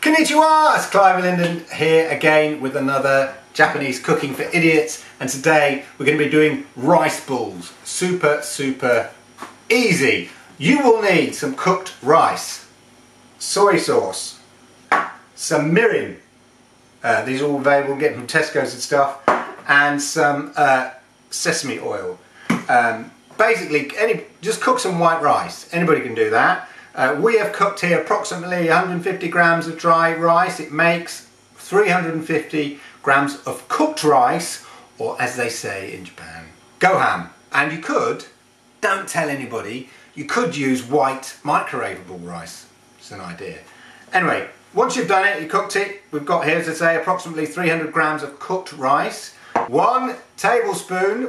Konnichiwa! It's Clive Linden here again with another Japanese Cooking for Idiots, and today we're going to be doing rice balls. Super easy. You will need some cooked rice, soy sauce, some mirin, these are all available, get them from Tesco's and stuff, and some sesame oil. Basically, just cook some white rice. Anybody can do that. We have cooked here approximately 150 grams of dry rice. It makes 350 grams of cooked rice, or as they say in Japan, gohan. And you could, don't tell anybody, you could use white microwavable rice. It's an idea. Anyway, once you've done it, you cooked it, we've got here, as I say, approximately 300 grams of cooked rice. 1 tablespoon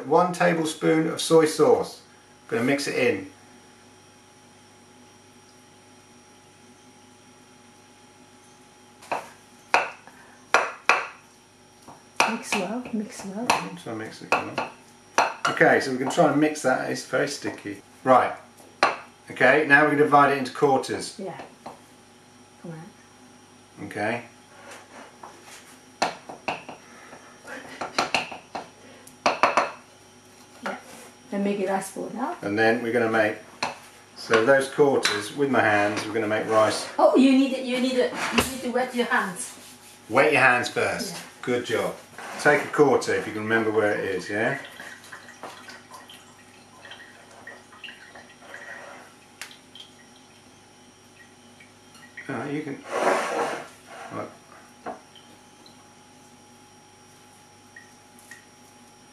of soy sauce. I'm going to mix it in. Mix well. Try and mix it well. Okay, so we can try and mix that. It's very sticky. Right. Okay, now we're going to divide it into quarters. Yeah. Come on. Okay. Yeah. And make it rice ball now. And then we're going to make, so those quarters with my hands, we're going to make rice. Oh, you need to wet your hands. Wet your hands first. Yeah. Good job. Take a quarter if you can remember where it is, yeah? Oh, you can... Look.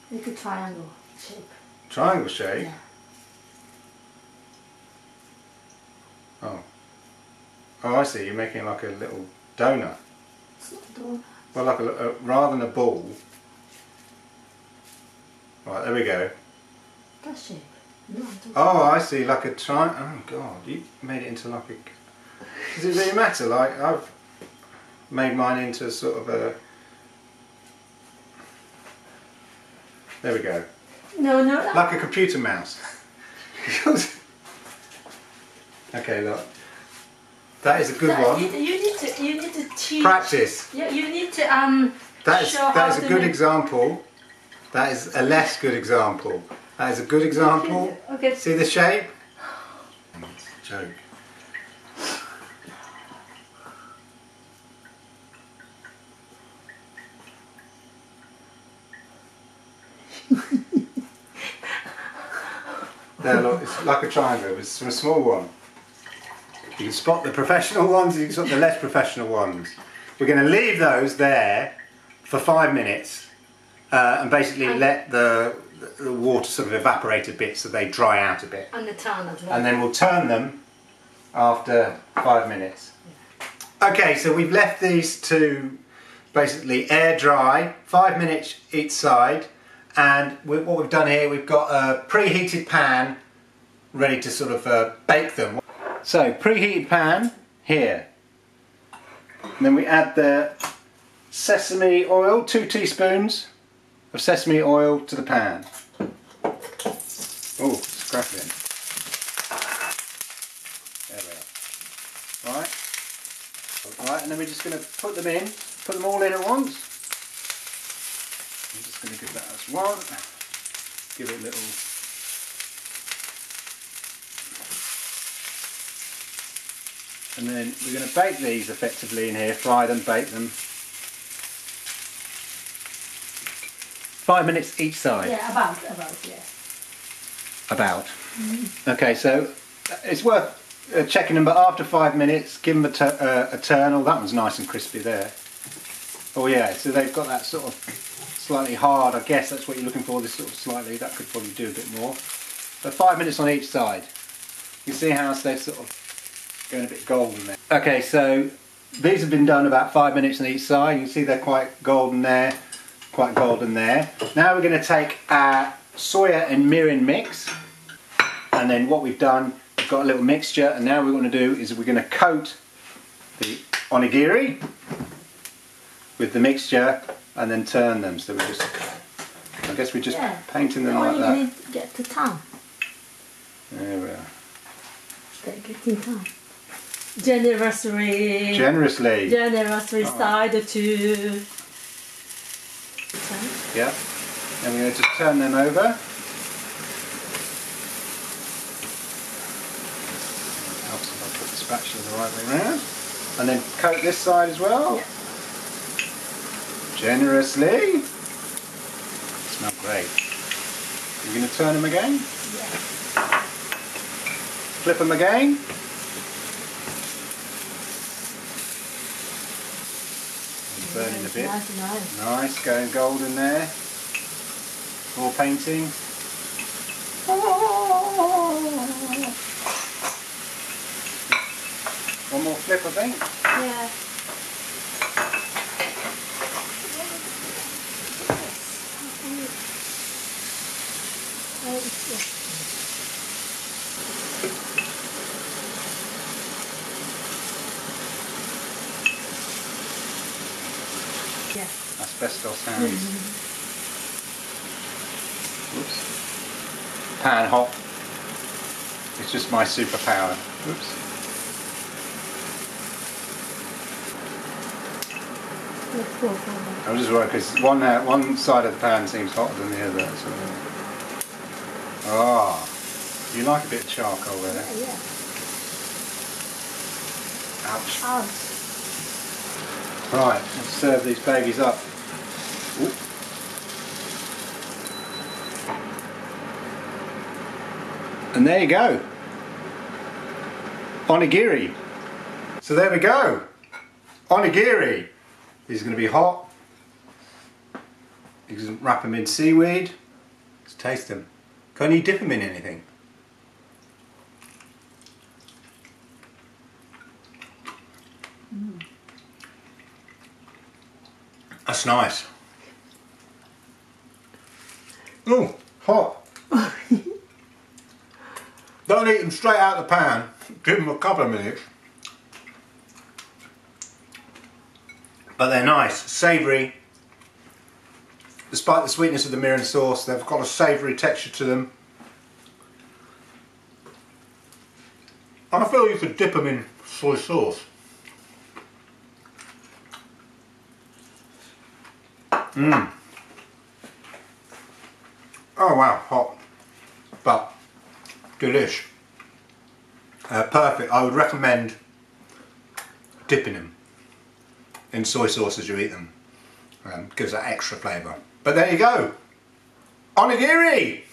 Make a triangle shape. Triangle shape? Yeah. Oh. Oh, I see. You're making it like a little donut. It's not a donut. Well, like rather than a ball. Right, there we go. That shape. No, Oh, I see. Like a triangle. Oh God, you made it into like a... Does it really matter? Like, I've made mine into sort of a... There we go. No. Like a computer mouse. Okay, look. That is a good one. You need to teach. Practice. Yeah, you need to That is a good make... example. That is a less good example. That is a good example. Okay. See the shape? It's a joke. There, look, it's like a triangle. It's a small one. You can spot the professional ones, you can spot the less professional ones. We're going to leave those there for 5 minutes and basically let the water sort of evaporate a bit so they dry out a bit. And the turn as well. And then we'll turn them after 5 minutes. Okay, so we've left these to basically air dry, 5 minutes each side, and what we've done here, we've got a preheated pan ready to sort of bake them. So, preheated pan here. And then we add the sesame oil, 2 teaspoons of sesame oil to the pan. Oh, it's crackling. There we are. Right, and then we're just going to put them all in at once. I'm just going to give that as one. Give it a little... And then we're going to bake these effectively in here, fry them, bake them. 5 minutes each side. Yeah, about, yeah. About. Okay, so it's worth checking them, but after 5 minutes, give them a turn. Oh, that one's nice and crispy there. Oh yeah, so they've got that sort of slightly hard, I guess that's what you're looking for, this sort of slightly, that could probably do a bit more. But 5 minutes on each side. You see how they're sort of going a bit golden there. Okay, so these have been done about 5 minutes on each side. You can see they're quite golden there, quite golden there. Now we're going to take our soya and mirin mix, and then what we've done, we've got a little mixture, and now what we're going to do is we're going to coat the onigiri with the mixture and then turn them. So we just, I guess we're just painting them like that. You need to get the tongue. There we are. Get in time. Generously. Generously. Generously side to. Yeah. And we're going to turn them over. Helps if I put the spatula the right way around. And then coat this side as well. Yeah. Generously. Smell great. You're going to turn them again? Yeah. Flip them again. Burning a bit. Nice. Nice, going golden there. More painting. One more flip, I think. Yeah. Yeah. Asbestos hands. Oops. Pan hot. It's just my superpower. Oops. I'm just worried because one side of the pan seems hotter than the other. So. Ah, you like a bit of charcoal there? Yeah. Ouch. Ouch. Right, let's serve these babies up. Ooh. And there you go. Onigiri. So there we go. Onigiri. These are going to be hot. You can wrap them in seaweed. Let's taste them. Can't you dip them in anything? That's nice. Oh, hot. Don't eat them straight out of the pan. Give them a couple of minutes. But they're nice, savoury. Despite the sweetness of the Mirin sauce, they've got a savoury texture to them. And I feel you could dip them in soy sauce. Mmm. Oh wow, hot. But delish. Perfect. I would recommend dipping them in soy sauce as you eat them. Gives that extra flavour. But there you go. Onigiri!